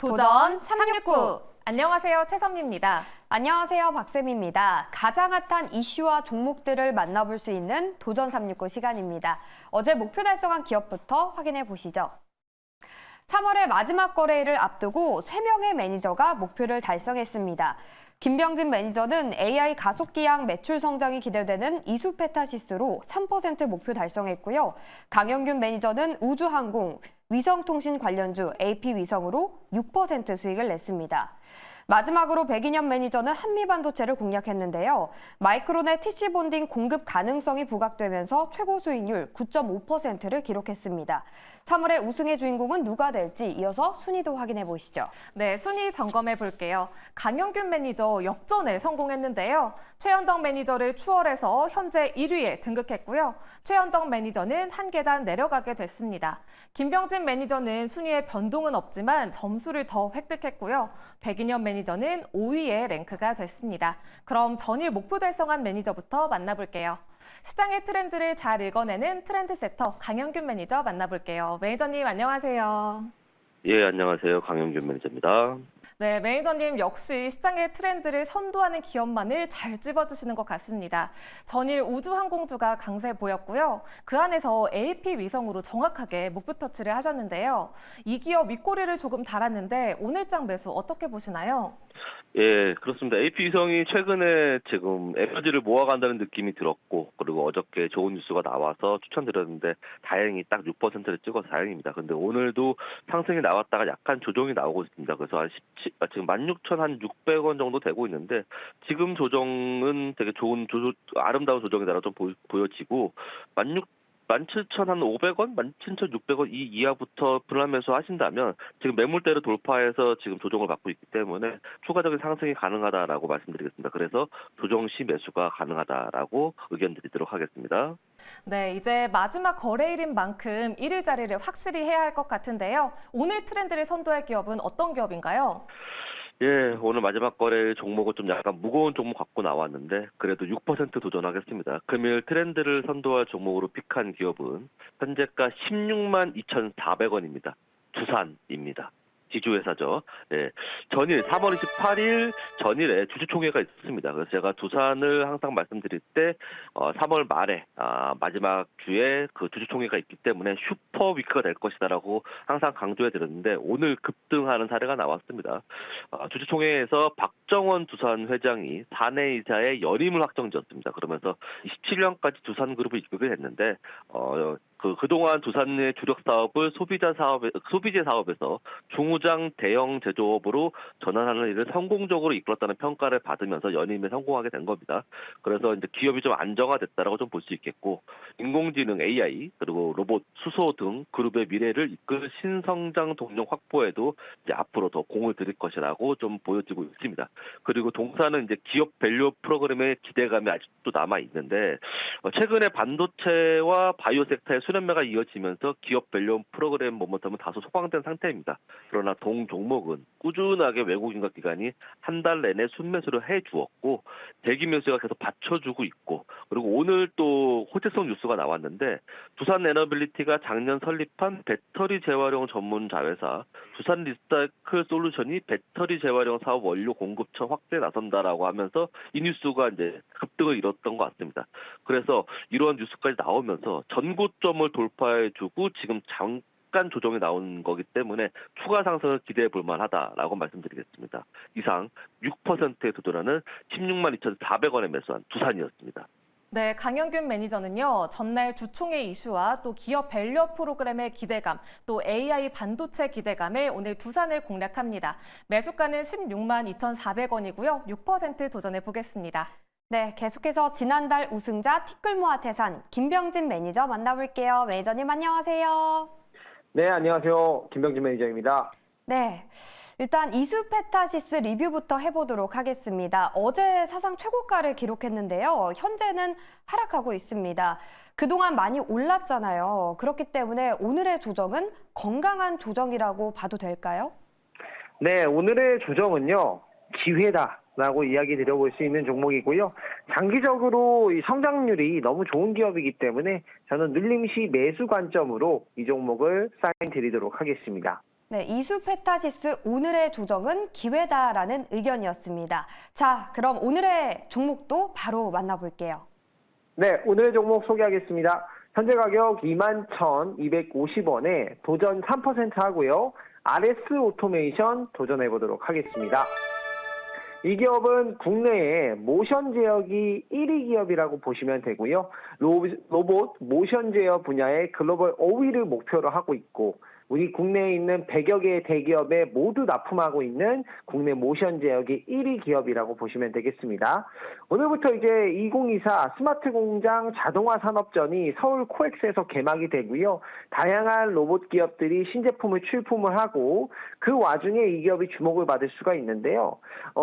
도전 369. 안녕하세요. 최선미입니다. 안녕하세요. 박쌤입니다. 가장 핫한 이슈와 종목들을 만나볼 수 있는 도전 369 시간입니다. 어제 목표 달성한 기업부터 확인해 보시죠. 3월의 마지막 거래일을 앞두고 3명의 매니저가 목표를 달성했습니다. 김병진 매니저는 AI 가속기약 매출 성장이 기대되는 이수페타시스로 3% 목표 달성했고요. 강영균 매니저는 우주항공, 위성통신 관련주 AP위성으로 6% 수익을 냈습니다. 마지막으로 백인현 매니저는 한미반도체를 공략했는데요. 마이크론의 TC본딩 공급 가능성이 부각되면서 최고 수익률 9.5%를 기록했습니다. 3월의 우승의 주인공은 누가 될지 이어서 순위도 확인해 보시죠. 네, 순위 점검해 볼게요. 강영균 매니저 역전에 성공했는데요. 최현덕 매니저를 추월해서 현재 1위에 등극했고요. 최현덕 매니저는 한 계단 내려가게 됐습니다. 김병진 매니저는 순위에 변동은 없지만 점수를 더 획득했고요. 백인현 매니저는 5위에 랭크가 됐습니다. 그럼 전일 목표 달성한 매니저부터 만나볼게요. 시장의 트렌드를 잘 읽어내는 트렌드세터 강영균 매니저 만나볼게요. 매니저님 안녕하세요. 예, 안녕하세요. 강영균 매니저입니다. 네, 매니저님 역시 시장의 트렌드를 선도하는 기업만을 잘 찝어주시는 것 같습니다. 전일 우주항공주가 강세 보였고요. 그 안에서 AP위성으로 정확하게 목표 터치를 하셨는데요. 이 기업 윗꼬리를 조금 달았는데 오늘장 매수 어떻게 보시나요? 예, 그렇습니다. AP위성이 최근에 지금 에너지를 모아간다는 느낌이 들었고, 그리고 어저께 좋은 뉴스가 나와서 추천드렸는데 다행히 딱 6%를 찍어서 다행입니다. 근데 오늘도 상승이 나왔다가 약간 조정이 나오고 있습니다. 그래서 한 지금 16,600원 정도 되고 있는데, 지금 조정은 되게 좋은 아름다운 조정이다라고 좀 보여지고, 17,500원, 17,600원 이 이하부터 분할 하신다면 지금 매물대를 돌파해서 지금 조정을 받고 있기 때문에 추가적인 상승이 가능하다라고 말씀드리겠습니다. 그래서 조정 시 매수가 가능하다라고 의견 드리도록 하겠습니다. 네, 이제 마지막 거래일인 만큼 1일 자리를 확실히 해야 할 것 같은데요. 오늘 트렌드를 선도할 기업은 어떤 기업인가요? 예, 오늘 마지막 거래 종목은 좀 약간 무거운 종목 갖고 나왔는데 그래도 6% 도전하겠습니다. 금일 트렌드를 선도할 종목으로 픽한 기업은 현재가 16만 2,400원입니다. 두산입니다. 지주회사죠. 예, 전일 3월 28일 전일에 주주총회가 있었습니다. 그래서 제가 두산을 항상 말씀드릴 때 3월 말에 마지막 주에 그 주주총회가 있기 때문에 슈퍼 위크가 될 것이다라고 항상 강조해 드렸는데 오늘 급등하는 사례가 나왔습니다. 주주총회에서 박정원 두산 회장이 사내이사의 연임을 확정지었습니다. 그러면서 27년까지 두산그룹을 이끌게 됐는데 그동안 두산의 주력 사업을 소비재 사업에서 중우장 대형 제조업으로 전환하는 일을 성공적으로 이끌었다는 평가를 받으면서 연임에 성공하게 된 겁니다. 그래서 이제 기업이 좀 안정화됐다라고 좀 볼 수 있겠고, 인공지능 AI 그리고 로봇, 수소 등 그룹의 미래를 이끌 신성장 동력 확보에도 이제 앞으로 더 공을 들일 것이라고 좀 보여지고 있습니다. 그리고 동사는 이제 기업 밸류 프로그램의 기대감이 아직도 남아 있는데 최근에 반도체와 바이오 섹터의 수렴매가 이어지면서 기업 밸류 프로그램 모멘텀은 다소 소강된 상태입니다. 그러나 동 종목은 꾸준하게 외국인과 기관이 한 달 내내 순매수를 해주었고 대기 매수가 계속 받쳐주고 있고, 그리고 오늘 또 호재성 뉴스가 나왔는데 두산 에너빌리티가 작년 설립한 배터리 재활용 전문 자회사 두산 리사이클 솔루션이 배터리 재활용 사업 원료 공급처 확대에 나선다라고 하면서 이 뉴스가 이제 급등을 이뤘던 것 같습니다. 그래서 이러한 뉴스까지 나오면서 전고점을 돌파해주고 지금 잠깐 조정이 나온 거기 때문에 추가 상승을 기대해 볼 만하다라고 말씀드리겠습니다. 이상 6%에 도전하는 16만 2,400원에 매수한 두산이었습니다. 네, 강영균 매니저는요, 전날 주총회 이슈와 또 기업 밸류 프로그램의 기대감, 또 AI 반도체 기대감에 오늘 두산을 공략합니다. 매수가는 16만 2,400원이고요. 6% 도전해 보겠습니다. 네, 계속해서 지난달 우승자 티끌모아 태산 김병진 매니저 만나볼게요. 매니저님 안녕하세요. 네, 안녕하세요. 김병진 매니저입니다. 네, 일단 이수페타시스 리뷰부터 해보도록 하겠습니다. 어제 사상 최고가를 기록했는데요. 현재는 하락하고 있습니다. 그동안 많이 올랐잖아요. 그렇기 때문에 오늘의 조정은 건강한 조정이라고 봐도 될까요? 네, 오늘의 조정은요, 기회다라고 이야기 드려볼 수 있는 종목이고요. 장기적으로 이 성장률이 너무 좋은 기업이기 때문에 저는 눌림시 매수 관점으로 이 종목을 사인 드리도록 하겠습니다. 네, 이수페타시스 오늘의 조정은 기회다라는 의견이었습니다. 자, 그럼 오늘의 종목도 바로 만나볼게요. 네, 오늘의 종목 소개하겠습니다. 현재 가격 21,250원에 도전 3% 하고요. RS 오토메이션 도전해보도록 하겠습니다. 이 기업은 국내의 모션 제어기 1위 기업이라고 보시면 되고요. 로봇 모션 제어 분야의 글로벌 5위를 목표로 하고 있고, 우리 국내에 있는 100여 개의 대기업에 모두 납품하고 있는 국내 모션 제어기 1위 기업이라고 보시면 되겠습니다. 오늘부터 이제 2024 스마트 공장 자동화 산업전이 서울 코엑스에서 개막이 되고요. 다양한 로봇 기업들이 신제품을 출품을 하고, 그 와중에 이 기업이 주목을 받을 수가 있는데요.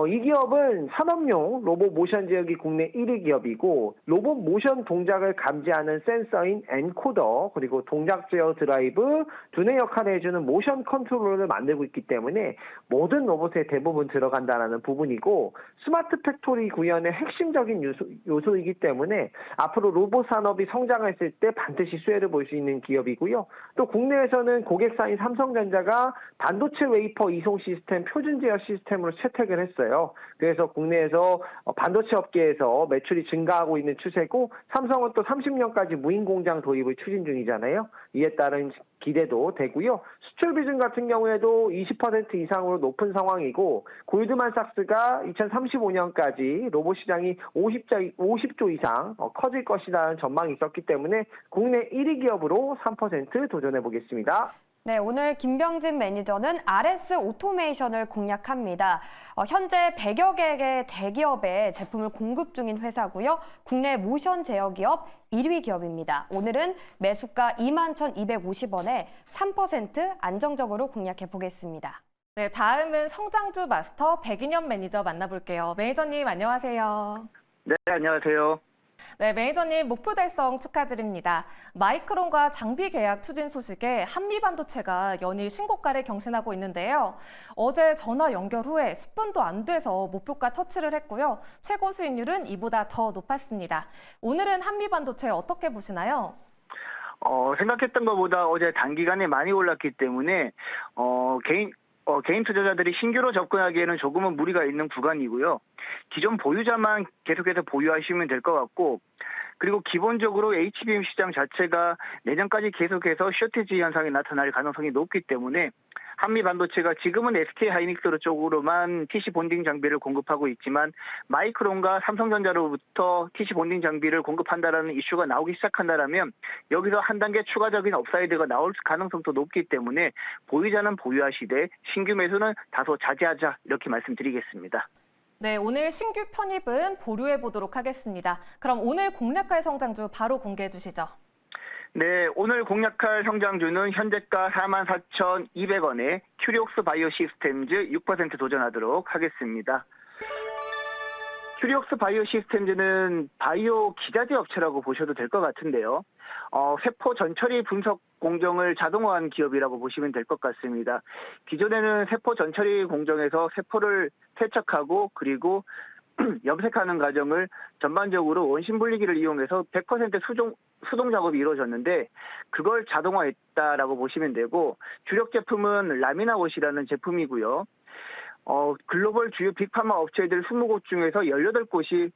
이 기업은 산업용 로봇 모션 제어기 국내 1위 기업이고, 로봇 모션 동작을 감지하는 센서인 엔코더, 그리고 동작 제어 드라이브, 두뇌 역할을 해주는 모션 컨트롤러를 만들고 있기 때문에 모든 로봇에 대부분 들어간다는 부분이고, 스마트 팩토리 구현의 핵심적인 요소이기 때문에 앞으로 로봇 산업이 성장했을 때 반드시 수혜를 볼 수 있는 기업이고요. 또 국내에서는 고객사인 삼성전자가 반도체 웨이퍼 이송 시스템 표준 제어 시스템으로 채택을 했어요. 그래서 국내에서 반도체 업계에서 매출이 증가하고 있는 추세고, 삼성은 또 30년까지 무인 공장 도입을 추진 중이잖아요. 이에 따른 기대도 되고요. 수출 비중 같은 경우에도 20% 이상으로 높은 상황이고, 골드만삭스가 2035년까지 로봇 시장이 50조 이상 커질 것이라는 전망이 있었기 때문에 국내 1위 기업으로 3% 도전해 보겠습니다. 네, 오늘 김병진 매니저는 RS 오토메이션을 공략합니다. 현재 100여 개의 대기업에 제품을 공급 중인 회사고요. 국내 모션 제어 기업 1위 기업입니다. 오늘은 매수가 21,250원에 3% 안정적으로 공략해 보겠습니다. 네, 다음은 성장주 마스터 백인현 매니저 만나볼게요. 매니저님 안녕하세요. 네, 안녕하세요. 네, 매니저님 목표 달성 축하드립니다. 마이크론과 장비 계약 추진 소식에 한미반도체가 연일 신고가를 경신하고 있는데요. 어제 전화 연결 후에 10분도 안 돼서 목표가 터치를 했고요. 최고 수익률은 이보다 더 높았습니다. 오늘은 한미반도체 어떻게 보시나요? 생각했던 것보다 어제 단기간에 많이 올랐기 때문에 개인 투자자들이 신규로 접근하기에는 조금은 무리가 있는 구간이고요. 기존 보유자만 계속해서 보유하시면 될 것 같고, 그리고 기본적으로 HBM 시장 자체가 내년까지 계속해서 쇼티지 현상이 나타날 가능성이 높기 때문에 한미 반도체가 지금은 SK 하이닉스 쪽으로만 TC 본딩 장비를 공급하고 있지만, 마이크론과 삼성전자로부터 TC 본딩 장비를 공급한다라는 이슈가 나오기 시작한다라면 여기서 한 단계 추가적인 업사이드가 나올 가능성도 높기 때문에 보유자는 보유하시되 신규 매수는 다소 자제하자, 이렇게 말씀드리겠습니다. 네, 오늘 신규 편입은 보류해 보도록 하겠습니다. 그럼 오늘 공략할 성장주 바로 공개해 주시죠. 네, 오늘 공략할 성장주는 현재가 44,200원에 큐리옥스 바이오 시스템즈 6% 도전하도록 하겠습니다. 큐리옥스 바이오 시스템즈는 바이오 기자재 업체라고 보셔도 될 것 같은데요. 세포 전처리 분석 공정을 자동화한 기업이라고 보시면 될 것 같습니다. 기존에는 세포 전처리 공정에서 세포를 세척하고 그리고 염색하는 과정을 전반적으로 원심 분리기를 이용해서 100% 수동 작업이 이루어졌는데, 그걸 자동화했다라고 보시면 되고, 주력 제품은 라미나워시라는 제품이고요. 글로벌 주요 빅파마 업체들 20곳 중에서 18곳이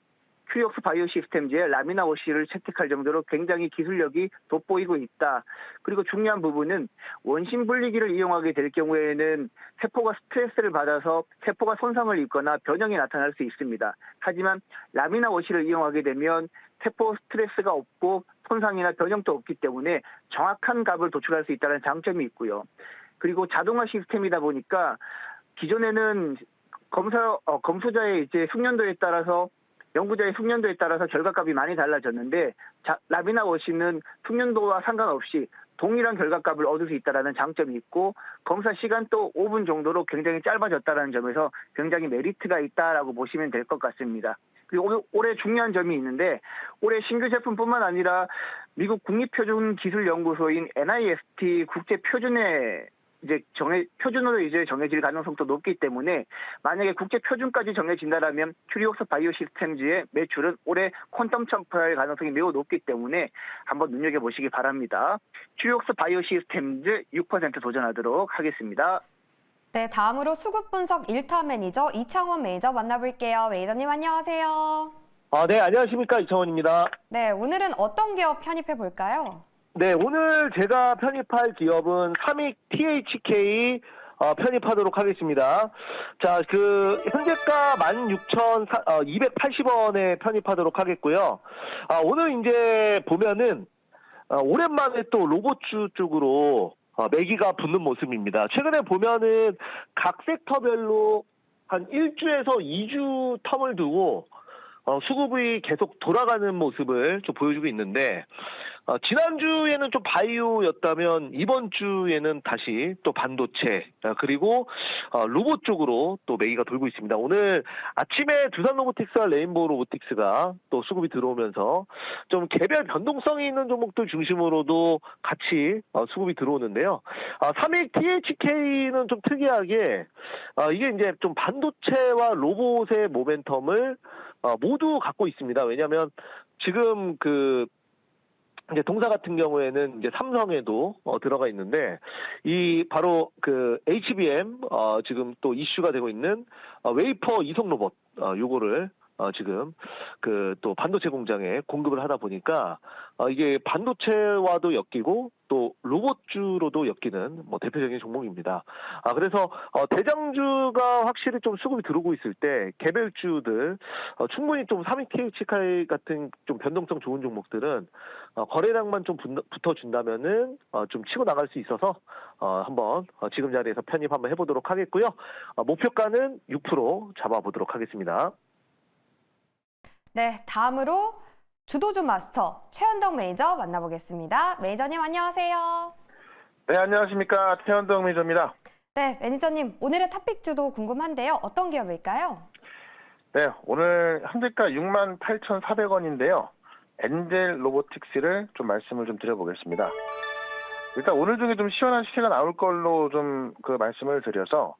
큐리옥스 바이오 시스템즈의 라미나워시를 채택할 정도로 굉장히 기술력이 돋보이고 있다. 그리고 중요한 부분은 원심 분리기를 이용하게 될 경우에는 세포가 스트레스를 받아서 세포가 손상을 입거나 변형이 나타날 수 있습니다. 하지만 라미나워시를 이용하게 되면 세포 스트레스가 없고 손상이나 변형도 없기 때문에 정확한 값을 도출할 수 있다는 장점이 있고요. 그리고 자동화 시스템이다 보니까 기존에는 검수자의 이제 숙련도에 따라서 연구자의 숙련도에 따라서 결과값이 많이 달라졌는데, 라미나워시는 숙련도와 상관없이 동일한 결과값을 얻을 수 있다는 장점이 있고, 검사 시간도 5분 정도로 굉장히 짧아졌다는 점에서 굉장히 메리트가 있다라고 보시면 될 것 같습니다. 그리고 올해 중요한 점이 있는데, 올해 신규 제품뿐만 아니라 미국 국립표준기술연구소인 NIST 국제표준회 이제 표준으로 이제 정해질 가능성도 높기 때문에 만약에 국제 표준까지 정해진다라면 큐리옥스 바이오 시스템즈의 매출은 올해 퀀텀 점프할 가능성이 매우 높기 때문에 한번 눈여겨보시기 바랍니다. 큐리옥스 바이오 시스템즈 6% 도전하도록 하겠습니다. 네, 다음으로 수급 분석 1타 매니저 이창원 매니저 만나볼게요. 매니저님 안녕하세요. 네, 안녕하십니까. 이창원입니다. 네, 오늘은 어떤 기업 편입해 볼까요? 네, 오늘 제가 편입할 기업은 삼익 THK 편입하도록 하겠습니다. 자, 현재가 16,280원에 편입하도록 하겠고요. 오늘 이제 보면은, 오랜만에 또 로봇주 쪽으로 매기가 붙는 모습입니다. 최근에 보면은 각 섹터별로 한 1주에서 2주 텀을 두고 수급이 계속 돌아가는 모습을 좀 보여주고 있는데, 지난주에는 좀 바이오였다면 이번 주에는 다시 또 반도체, 그리고 로봇 쪽으로 또 매기가 돌고 있습니다. 오늘 아침에 두산 로보틱스와 레인보우 로보틱스가 또 수급이 들어오면서 좀 개별 변동성이 있는 종목들 중심으로도 같이 수급이 들어오는데요. 삼익 THK는 좀 특이하게 이게 이제 좀 반도체와 로봇의 모멘텀을 모두 갖고 있습니다. 왜냐하면 지금 이제 동사 같은 경우에는 이제 삼성에도 들어가 있는데, 이 바로 HBM 지금 또 이슈가 되고 있는 웨이퍼 이송 로봇 요거를 지금 또 반도체 공장에 공급을 하다 보니까 이게 반도체와도 엮이고 또 로봇주로도 엮이는 대표적인 종목입니다. 그래서 대장주가 확실히 좀 수급이 들어오고 있을 때 개별주들 충분히 좀 삼익 THK 같은 좀 변동성 좋은 종목들은 거래량만 좀 붙어준다면은 좀 치고 나갈 수 있어서 한번 지금 자리에서 편입 한번 해보도록 하겠고요. 목표가는 6% 잡아보도록 하겠습니다. 네, 다음으로 주도주 마스터 최현덕 매니저 만나보겠습니다. 매니저님 안녕하세요. 네, 안녕하십니까. 태현동 매니저입니다. 네, 매니저님 오늘의 탑픽 주도 궁금한데요. 어떤 기업일까요? 네, 오늘 현재가 68,400원인데요. 엔젤 로보틱스를 좀 말씀을 좀 드려보겠습니다. 일단 오늘 중에 좀 시원한 시세가 나올 걸로 좀 말씀을 드려서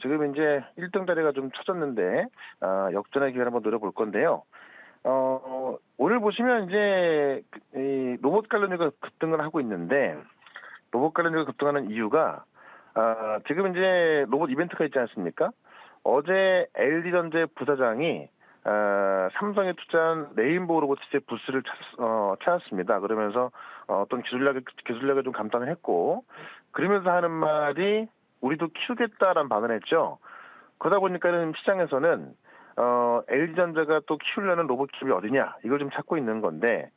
지금 이제 1등 자리가 좀 쳐졌는데 역전의 기회를 한번 노려볼 건데요. 오늘 보시면 이제 이 로봇 관련주가 급등을 하고 있는데, 로봇 관련주가 급등하는 이유가 지금 이제 로봇 이벤트가 있지 않습니까? 어제 LG전자 부사장이 삼성에 투자한 레인보우 로보틱스의 부스를 찾았습니다. 그러면서 어떤 기술력을 좀 감탄을 했고, 그러면서 하는 말이 우리도 키우겠다라는 발언을 했죠. 그러다 보니까는 시장에서는 LG전자가 또 키우려는 로봇 기업이 어디냐 이걸 좀 찾고 있는 건데,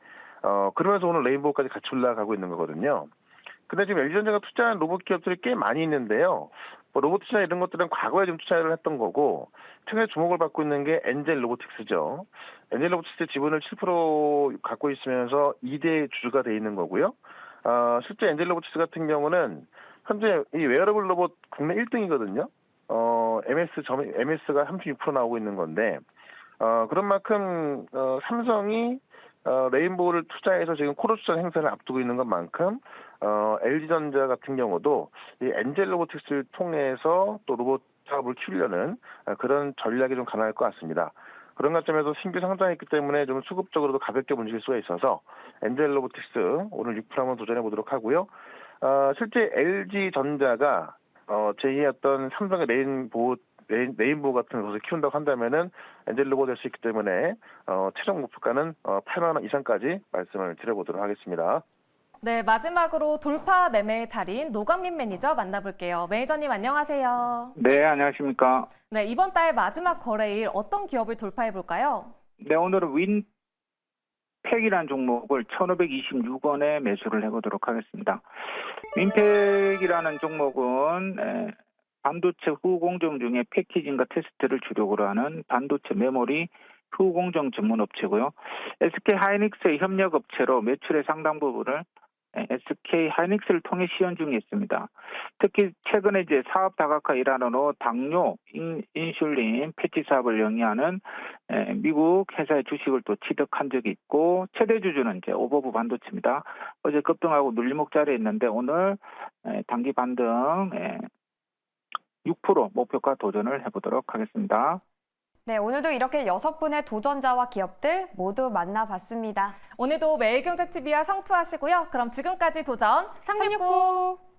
그러면서 오늘 레인보우까지 같이 올라가고 있는 거거든요. 근데 지금 LG전자가 투자한 로봇 기업들이 꽤 많이 있는데요. 로봇 투자 이런 것들은 과거에 좀 투자를 했던 거고, 최근에 주목을 받고 있는 게 엔젤 로보틱스죠. 엔젤 로보틱스 지분을 7% 갖고 있으면서 2대 주주가 돼 있는 거고요. 실제 엔젤 로보틱스 같은 경우는 현재 이 웨어러블 로봇 국내 1등이거든요. MS가 36% 나오고 있는 건데, 그런 만큼 삼성이 레인보우를 투자해서 지금 코르수전 행사를 앞두고 있는 것만큼 LG전자 같은 경우도 이 엔젤 로보틱스를 통해서 또 로봇 사업을 키우려는 그런 전략이 좀 가능할 것 같습니다. 그런 관점에서 신규 상장했기 때문에 좀 수급적으로도 가볍게 움직일 수가 있어서 엔젤 로보틱스 오늘 6% 한번 도전해 보도록 하고요. 실제 LG전자가 제2의 어떤 삼성의 레인보우 같은 것을 키운다고 한다면은 엔젤 로봇 될 수 있기 때문에 최종 목표가는 8만 원 이상까지 말씀을 드려보도록 하겠습니다. 네, 마지막으로 돌파 매매의 달인 노광민 매니저 만나볼게요. 매니저님 안녕하세요. 네, 안녕하십니까. 네, 이번 달 마지막 거래일 어떤 기업을 돌파해 볼까요? 네, 오늘은 윈팩이라는 종목을 1,526원에 매수를 해보도록 하겠습니다. 윈팩이라는 종목은 반도체 후공정 중에 패키징과 테스트를 주력으로 하는 반도체 메모리 후공정 전문 업체고요. SK 하이닉스의 협력 업체로 매출의 상당 부분을 SK 하이닉스를 통해 시연 중에 있습니다. 특히 최근에 이제 사업 다각화 일환으로 당뇨, 인슐린 패치 사업을 영위하는 미국 회사의 주식을 또 취득한 적이 있고 최대 주주는 이제 오버부 반도체입니다. 어제 급등하고 눌림목 자리에 있는데 오늘 단기 반등 6% 목표가 도전을 해보도록 하겠습니다. 네, 오늘도 이렇게 6분의 도전자와 기업들 모두 만나봤습니다. 오늘도 매일경제TV와 성투하시고요. 그럼 지금까지 도전 369.